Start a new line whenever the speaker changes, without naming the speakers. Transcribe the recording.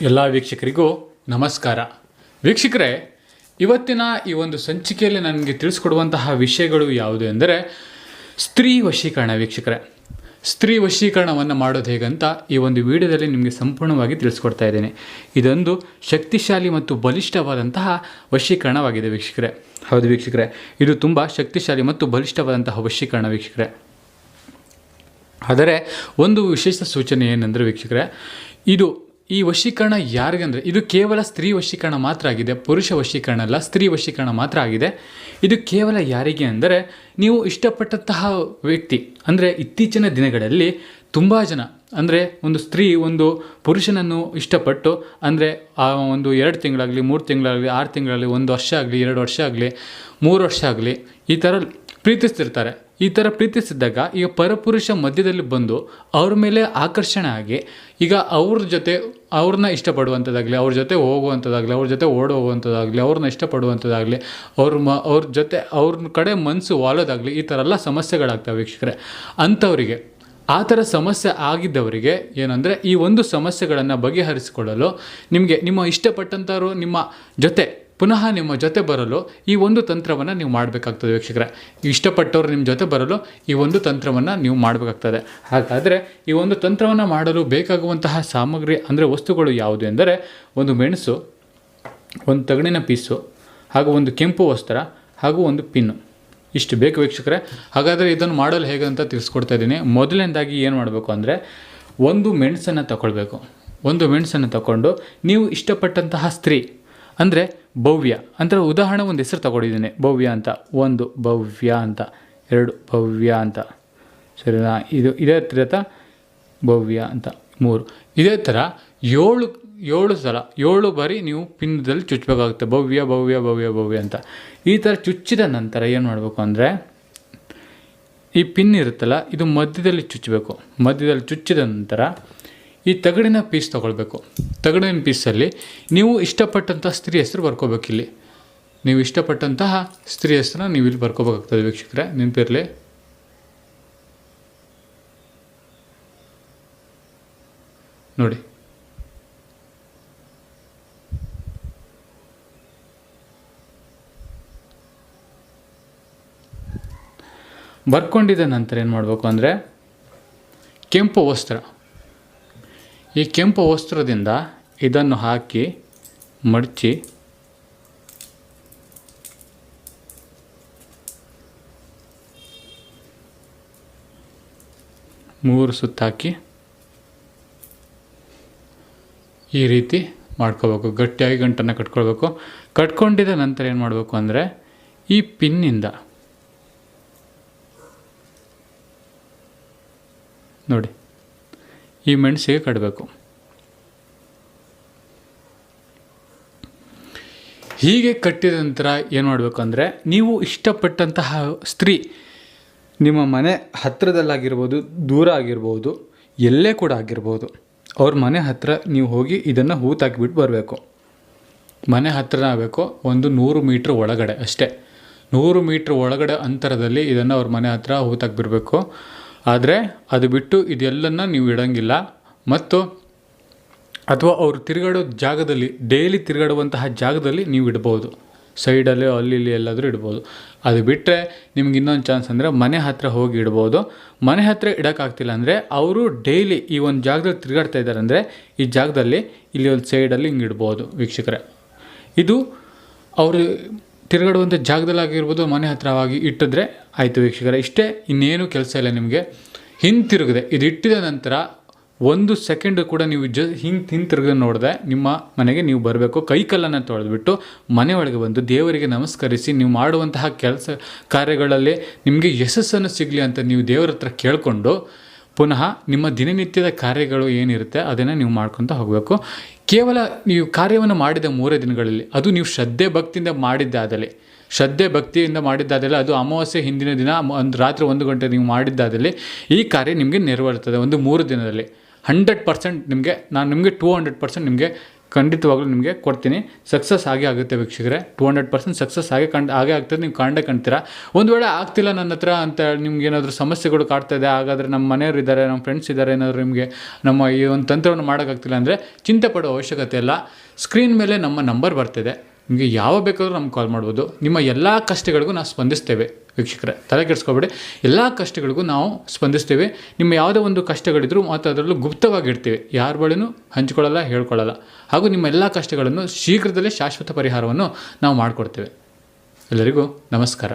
ಎಲ್ಲ ವೀಕ್ಷಕರಿಗೂ ನಮಸ್ಕಾರ. ವೀಕ್ಷಕರೇ, ಇವತ್ತಿನ ಈ ಒಂದು ಸಂಚಿಕೆಯಲ್ಲಿ ನನಗೆ ತಿಳಿಸ್ಕೊಡುವಂತಹ ವಿಷಯಗಳು ಯಾವುದು ಎಂದರೆ ಸ್ತ್ರೀ ವಶೀಕರಣ. ವೀಕ್ಷಕರೇ, ಸ್ತ್ರೀ ವಶೀಕರಣವನ್ನು ಮಾಡೋದು ಹೇಗಂತ ಈ ಒಂದು ವಿಡಿಯೋದಲ್ಲಿ ನಿಮಗೆ ಸಂಪೂರ್ಣವಾಗಿ ತಿಳಿಸ್ಕೊಡ್ತಾ ಇದ್ದೇನೆ. ಇದೊಂದು ಶಕ್ತಿಶಾಲಿ ಮತ್ತು ಬಲಿಷ್ಠವಾದಂತಹ ವಶೀಕರಣವಾಗಿದೆ ವೀಕ್ಷಕರೇ. ಹೌದು ವೀಕ್ಷಕರೇ, ಇದು ತುಂಬ ಶಕ್ತಿಶಾಲಿ ಮತ್ತು ಬಲಿಷ್ಠವಾದಂತಹ ವಶೀಕರಣ ವೀಕ್ಷಕರೇ. ಆದರೆ ಒಂದು ವಿಶೇಷ ಸೂಚನೆ ಏನೆಂದರೆ ವೀಕ್ಷಕರೇ, ಈ ವಶೀಕರಣ ಯಾರಿಗಂದರೆ ಇದು ಕೇವಲ ಸ್ತ್ರೀ ವಶೀಕರಣ ಮಾತ್ರ ಆಗಿದೆ, ಪುರುಷ ವಶೀಕರಣ ಅಲ್ಲ, ಸ್ತ್ರೀ ವಶೀಕರಣ ಮಾತ್ರ ಆಗಿದೆ. ಇದು ಕೇವಲ ಯಾರಿಗೆ ಅಂದರೆ ನೀವು ಇಷ್ಟಪಟ್ಟಂತಹ ವ್ಯಕ್ತಿ. ಅಂದರೆ ಇತ್ತೀಚಿನ ದಿನಗಳಲ್ಲಿ ತುಂಬ ಜನ ಅಂದರೆ ಒಂದು ಸ್ತ್ರೀ ಒಂದು ಪುರುಷನನ್ನು ಇಷ್ಟಪಟ್ಟು ಅಂದರೆ ಆ ಒಂದು 2 ತಿಂಗಳಾಗಲಿ 3 ತಿಂಗಳಾಗಲಿ 6 ತಿಂಗಳಾಗಲಿ 1 ವರ್ಷ ಆಗಲಿ 2 ವರ್ಷ ಆಗಲಿ 3 ವರ್ಷ ಆಗಲಿ ಈ ಥರ ಪ್ರೀತಿಸ್ತಿರ್ತಾರೆ. ಈ ಥರ ಪ್ರೀತಿಸಿದ್ದಾಗ ಈಗ ಪರಪುರುಷ ಮಧ್ಯದಲ್ಲಿ ಬಂದು ಅವ್ರ ಮೇಲೆ ಆಕರ್ಷಣೆ ಆಗಿ ಈಗ ಅವ್ರನ್ನ ಇಷ್ಟಪಡುವಂಥದ್ದಾಗಲಿ, ಅವ್ರ ಜೊತೆ ಹೋಗುವಂಥದ್ದಾಗಲಿ, ಅವ್ರ ಜೊತೆ ಹೋಗುವಂಥದ್ದಾಗಲಿ, ಅವ್ರನ್ನ ಇಷ್ಟಪಡುವಂಥದ್ದಾಗಲಿ, ಅವ್ರ ಕಡೆ ಮನಸ್ಸು ವಾಲೋದಾಗಲಿ, ಈ ಥರ ಎಲ್ಲ ಸಮಸ್ಯೆಗಳಾಗ್ತವೆ ವೀಕ್ಷಕರೇ. ಅಂಥವರಿಗೆ ಆ ಥರ ಸಮಸ್ಯೆ ಆಗಿದ್ದವರಿಗೆ ಏನಂದರೆ ಈ ಒಂದು ಸಮಸ್ಯೆಗಳನ್ನು ಬಗೆಹರಿಸಿಕೊಳ್ಳಲು ನಿಮ್ಮ ಇಷ್ಟಪಟ್ಟಂಥವ್ರು ನಿಮ್ಮ ಜೊತೆ ಬರಲು ಈ ಒಂದು ತಂತ್ರವನ್ನು ನೀವು ಮಾಡಬೇಕಾಗ್ತದೆ ವೀಕ್ಷಕರೇ. ಇಷ್ಟಪಟ್ಟವರು ನಿಮ್ಮ ಜೊತೆ ಬರಲು ಈ ಒಂದು ತಂತ್ರವನ್ನು ನೀವು ಮಾಡಬೇಕಾಗ್ತದೆ. ಹಾಗಾದರೆ ಈ ಒಂದು ತಂತ್ರವನ್ನು ಮಾಡಲು ಬೇಕಾಗುವಂತಹ ಸಾಮಗ್ರಿ ಅಂದರೆ ವಸ್ತುಗಳು ಯಾವುದು ಎಂದರೆ ಒಂದು ಮೆಣಸು, ಒಂದು ತಗಡಿನ ಪೀಸು, ಹಾಗೂ ಒಂದು ಕೆಂಪು ವಸ್ತ್ರ, ಹಾಗೂ ಒಂದು ಪಿನ್ನು. ಇಷ್ಟು ಬೇಕು ವೀಕ್ಷಕರೇ. ಹಾಗಾದರೆ ಇದನ್ನು ಮಾಡಲು ಹೇಗೆ ಅಂತ ತಿಳಿಸ್ಕೊಡ್ತಾ ಇದ್ದೀನಿ. ಮೊದಲನೇದಾಗಿ ಏನು ಮಾಡಬೇಕು ಅಂದರೆ ಒಂದು ಮೆಣಸನ್ನು ತಗೊಳ್ಬೇಕು. ಒಂದು ಮೆಣಸನ್ನು ತಗೊಂಡು ನೀವು ಇಷ್ಟಪಟ್ಟಂತಹ ಸ್ತ್ರೀ ಅಂದರೆ ಭವ್ಯ ಅಂತ ಉದಾಹರಣೆ ಒಂದು ಹೆಸರು ತಗೊಂಡಿದ್ದೀನಿ, ಭವ್ಯ ಅಂತ. 1 ಭವ್ಯ ಅಂತ, 2 ಭವ್ಯ ಅಂತ, ಸರಿನಾ? ಇದೇ ಥರ ಭವ್ಯ ಅಂತ 3. ಇದೇ ಥರ 7 ಸಲ 7 ಬಾರಿ ನೀವು ಪಿನ್ನದಲ್ಲಿ ಚುಚ್ಚಬೇಕಾಗುತ್ತೆ, ಭವ್ಯ ಭವ್ಯ ಭವ್ಯ ಭವ್ಯ ಅಂತ. ಈ ಥರ ಚುಚ್ಚಿದ ನಂತರ ಏನು ಮಾಡಬೇಕು ಅಂದರೆ ಈ ಪಿನ್ ಇರುತ್ತಲ್ಲ, ಇದು ಮಧ್ಯದಲ್ಲಿ ಚುಚ್ಚಬೇಕು. ಮಧ್ಯದಲ್ಲಿ ಚುಚ್ಚಿದ ನಂತರ ಈ ತಗಡಿನ ಪೀಸ್ ತೊಗೊಳ್ಬೇಕು. ತಗಡಿನ ಪೀಸಲ್ಲಿ ನೀವು ಇಷ್ಟಪಟ್ಟಂತಹ ಸ್ತ್ರೀ ಹೆಸರು ಬರ್ಕೋಬೇಕು. ಇಲ್ಲಿ ನೀವು ಇಷ್ಟಪಟ್ಟಂತಹ ಸ್ತ್ರೀ ಹೆಸರನ್ನ ನೀವು ಇಲ್ಲಿ ಬರ್ಕೋಬೇಕಾಗ್ತದೆ ವೀಕ್ಷಕರೇ, ನೆನಪಿರಲಿ. ನೋಡಿ, ಬರ್ಕೊಂಡಿದ್ದ ನಂತರ ಏನು ಮಾಡಬೇಕು ಅಂದರೆ ಕೆಂಪು ವಸ್ತ್ರ, ಈ ಕೆಂಪು ವಸ್ತ್ರದಿಂದ ಇದನ್ನು ಹಾಕಿ ಮಡಚಿ ಮೂರು ಸುತ್ತ ಹಾಕಿ ಈ ರೀತಿ ಮಾಡ್ಕೋಬೇಕು. ಗಟ್ಟಿಯಾಗಿ ಗಂಟನ್ನು ಕಟ್ಕೊಳ್ಬೇಕು. ಕಟ್ಕೊಂಡಿದ್ದ ನಂತರ ಏನು ಮಾಡಬೇಕು ಅಂದರೆ ಈ ಪಿನ್ನಿಂದ ನೋಡಿ ಈ ಮೆಣಸಿಗೆ ಕಟ್ಟಬೇಕು. ಹೀಗೆ ಕಟ್ಟಿದ ನಂತರ ಏನು ಮಾಡಬೇಕು ಅಂದರೆ ನೀವು ಇಷ್ಟಪಟ್ಟಂತಹ ಸ್ತ್ರೀ ನಿಮ್ಮ ಮನೆ ಹತ್ತಿರದಲ್ಲಾಗಿರ್ಬೋದು, ದೂರ ಆಗಿರ್ಬೋದು, ಎಲ್ಲೇ ಕೂಡ ಆಗಿರ್ಬೋದು, ಅವ್ರ ಮನೆ ಹತ್ತಿರ ನೀವು ಹೋಗಿ ಇದನ್ನು ಹೂತಾಕಿಬಿಟ್ಟು ಬರಬೇಕು. ಮನೆ ಹತ್ತಿರ ಆಗಬೇಕು, ಒಂದು 100 ಮೀಟ್ರ್ ಒಳಗಡೆ ಅಷ್ಟೇ. 100 ಮೀಟ್ರ್ ಒಳಗಡೆ ಅಂತರದಲ್ಲಿ ಇದನ್ನು ಅವ್ರ ಮನೆ ಹತ್ತಿರ ಹೂತಾಕಿಬಿಡಬೇಕು. ಆದರೆ ಅದು ಬಿಟ್ಟು ಇದೆಲ್ಲನ್ನು ನೀವು ಇಡೋಂಗಿಲ್ಲ. ಅಥವಾ ಅವರು ತಿರುಗಾಡೋ ಜಾಗದಲ್ಲಿ, ಡೈಲಿ ತಿರುಗಾಡುವಂತಹ ಜಾಗದಲ್ಲಿ ನೀವು ಇಡ್ಬೋದು. ಸೈಡಲ್ಲಿ ಅಲ್ಲಿ ಎಲ್ಲಾದರೂ ಇಡ್ಬೋದು. ಅದು ಬಿಟ್ಟರೆ ನಿಮ್ಗೆ ಇನ್ನೊಂದು ಚಾನ್ಸ್ ಅಂದರೆ ಮನೆ ಹತ್ತಿರ ಹೋಗಿ ಇಡ್ಬೋದು. ಮನೆ ಹತ್ತಿರ ಇಡೋಕ್ಕಾಗ್ತಿಲ್ಲ ಅಂದರೆ ಅವರು ಡೈಲಿ ಈ ಒಂದು ಜಾಗದಲ್ಲಿ ತಿರುಗಾಡ್ತಾ ಇದ್ದಾರೆ ಅಂದರೆ ಈ ಜಾಗದಲ್ಲಿ ಇಲ್ಲಿ ಒಂದು ಸೈಡಲ್ಲಿ ಹಿಂಗೆ ಇಡ್ಬೋದು ವೀಕ್ಷಕರೇ. ಇದು ಅವರು ತಿರುಗಾಡುವಂಥ ಜಾಗದಲ್ಲಾಗಿರ್ಬೋದು, ಮನೆ ಹತ್ತಿರವಾಗಿ ಇಟ್ಟಿದ್ರೆ ಆಯಿತು ವೀಕ್ಷಕರೇ. ಇಷ್ಟೇ, ಇನ್ನೇನು ಕೆಲಸ ಇಲ್ಲ ನಿಮಗೆ. ಹಿಂತಿರುಗದೆ ಇದು ಇಟ್ಟಿದ ನಂತರ 1 ಸೆಕೆಂಡ್ ಕೂಡ ನೀವು ಹಿಂತಿರುಗದೆ ನೋಡಿದೆ ನಿಮ್ಮ ಮನೆಗೆ ನೀವು ಬರಬೇಕು. ಕೈಕಲ್ಲನ್ನು ತೊಳೆದ್ಬಿಟ್ಟು ಮನೆ ಒಳಗೆ ಬಂದು ದೇವರಿಗೆ ನಮಸ್ಕರಿಸಿ ನೀವು ಮಾಡುವಂತಹ ಕೆಲಸ ಕಾರ್ಯಗಳಲ್ಲಿ ನಿಮಗೆ ಯಶಸ್ಸನ್ನು ಸಿಗಲಿ ಅಂತ ನೀವು ದೇವರ ಹತ್ರ ಕೇಳಿಕೊಂಡು ಪುನಃ ನಿಮ್ಮ ದಿನನಿತ್ಯದ ಕಾರ್ಯಗಳು ಏನಿರುತ್ತೆ ಅದನ್ನು ನೀವು ಮಾಡ್ಕೊತ ಹೋಗಬೇಕು. ಕೇವಲ ನೀವು ಕಾರ್ಯವನ್ನು ಮಾಡಿದ 3 ದಿನಗಳಲ್ಲಿ ಅದು ನೀವು ಶ್ರದ್ಧೆ ಭಕ್ತಿಯಿಂದ ಮಾಡಿದ್ದಾದಲ್ಲಿ ಅದು ಅಮಾವಾಸ್ಯೆ ಹಿಂದಿನ ದಿನ ರಾತ್ರಿ 1 ಗಂಟೆ ನೀವು ಮಾಡಿದ್ದಾದಲ್ಲಿ ಈ ಕಾರ್ಯ ನಿಮಗೆ ನೆರವೇರುತ್ತದೆ. ಒಂದು 3 ದಿನದಲ್ಲಿ 100% ನಿಮಗೆ 200% ನಿಮಗೆ ಖಂಡಿತವಾಗ್ಲೂ ನಿಮಗೆ ಕೊಡ್ತೀನಿ. ಸಕ್ಸಸ್ ಆಗೇ ಆಗುತ್ತೆ ವೀಕ್ಷಕರೇ, 200% ಸಕ್ಸಸ್ ಆಗೇ ಆಗ್ತದೆ. ನೀವು ಕಾಣ್ತೀರಾ. ಒಂದು ವೇಳೆ ಆಗ್ತಿಲ್ಲ ನನ್ನ ಹತ್ರ ಅಂತ ನಿಮ್ಗೆ ಏನಾದರೂ ಸಮಸ್ಯೆಗಳು ಕಾಡ್ತಾ ಇದೆ, ಹಾಗಾದರೆ ನಮ್ಮ ಮನೆಯವರು ಇದ್ದಾರೆ, ನಮ್ಮ ಫ್ರೆಂಡ್ಸ್ ಇದ್ದಾರೆ, ಏನಾದರೂ ನಿಮಗೆ ನಮ್ಮ ಈ ಒಂದು ತಂತ್ರವನ್ನು ಮಾಡೋಕ್ಕಾಗ್ತಿಲ್ಲ ಅಂದರೆ ಚಿಂತೆ ಪಡೋ ಅವಶ್ಯಕತೆ ಇಲ್ಲ. ಸ್ಕ್ರೀನ್ ಮೇಲೆ ನಮ್ಮ ನಂಬರ್ ಬರ್ತಿದೆ, ನಿಮಗೆ ಯಾವ ಬೇಕಾದರೂ ನಮ್ಗೆ ಕಾಲ್ ಮಾಡ್ಬೋದು. ನಿಮ್ಮ ಎಲ್ಲ ಕಷ್ಟಗಳಿಗೂ ನಾವು ಸ್ಪಂದಿಸ್ತೇವೆ ವೀಕ್ಷಕರೇ, ತಲೆ ಕೆಡಿಸ್ಕೊಬೇಡಿ. ಎಲ್ಲ ಕಷ್ಟಗಳಿಗೂ ನಾವು ಸ್ಪಂದಿಸ್ತೇವೆ. ನಿಮ್ಮ ಯಾವುದೇ ಒಂದು ಕಷ್ಟಗಳಿದ್ರೂ ಮತ್ತು ಅದರಲ್ಲೂ ಗುಪ್ತವಾಗಿರ್ತೀವಿ, ಯಾರ ಬಳಿನೂ ಹಂಚಿಕೊಳ್ಳಲ್ಲ, ಹೇಳ್ಕೊಳ್ಳಲ್ಲ. ಹಾಗೂ ನಿಮ್ಮ ಎಲ್ಲ ಕಷ್ಟಗಳನ್ನು ಶೀಘ್ರದಲ್ಲೇ ಶಾಶ್ವತ ಪರಿಹಾರವನ್ನು ನಾವು ಮಾಡಿಕೊಡ್ತೇವೆ. ಎಲ್ಲರಿಗೂ ನಮಸ್ಕಾರ.